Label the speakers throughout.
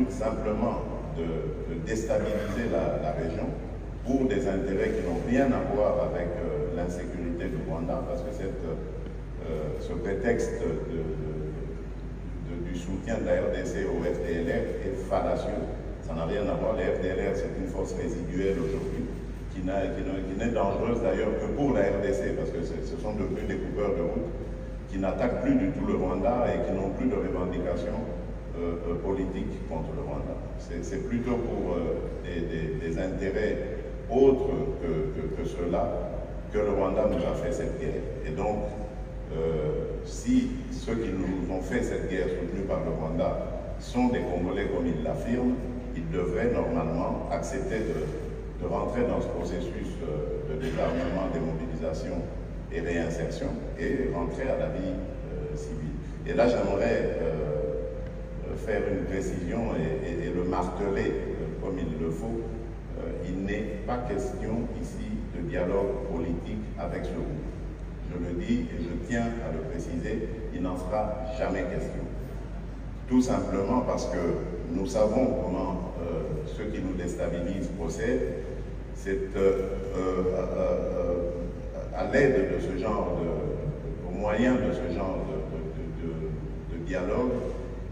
Speaker 1: but simplement de déstabiliser la région pour des intérêts qui n'ont rien à voir avec l'insécurité du Rwanda, parce que ce prétexte du soutien de la RDC au FDLR est fallacieux. Ça n'a rien à voir. Le FDLR, c'est une force résiduelle aujourd'hui, qui n'est dangereuse d'ailleurs que pour la RDC, parce que ce sont devenus des coupeurs de route qui n'attaquent plus du tout le Rwanda et qui n'ont plus de revendications politiques contre le Rwanda. C'est plutôt pour des intérêts autres que ceux-là que le Rwanda nous a fait cette guerre. Et donc, si ceux qui nous ont fait cette guerre soutenue par le Rwanda sont des Congolais comme ils l'affirment, ils devraient normalement accepter de rentrer dans ce processus de désarmement, démobilisation et réinsertion et rentrer à la vie civile. Et là, j'aimerais faire une précision et le marteler comme il le faut. Il n'est pas question ici de dialogue politique avec ce groupe. Je le dis et je tiens à le préciser, il n'en sera jamais question. Tout simplement parce que nous savons comment ceux qui nous déstabilisent procèdent. C'est à l'aide de ce genre au moyen de ce genre de dialogue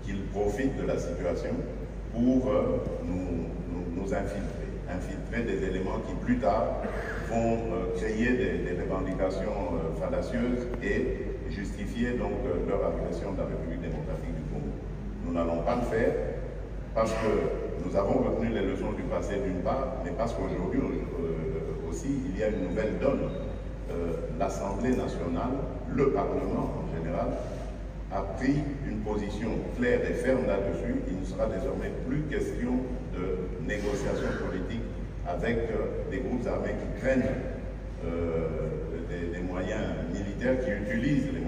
Speaker 1: qu'ils profitent de la situation pour nous infiltrer des éléments qui plus tard vont créer des revendications fallacieuses et justifier donc leur agression de la République démocratique du Congo. Nous n'allons pas le faire parce que nous avons retenu les leçons du passé d'une part, mais parce qu'aujourd'hui aussi il y a une nouvelle donne. L'Assemblée nationale, le Parlement en général, a pris une position claire et ferme là-dessus. Il ne sera désormais plus question de négociation politique avec des groupes armés qui craignent des moyens militaires, qui utilisent les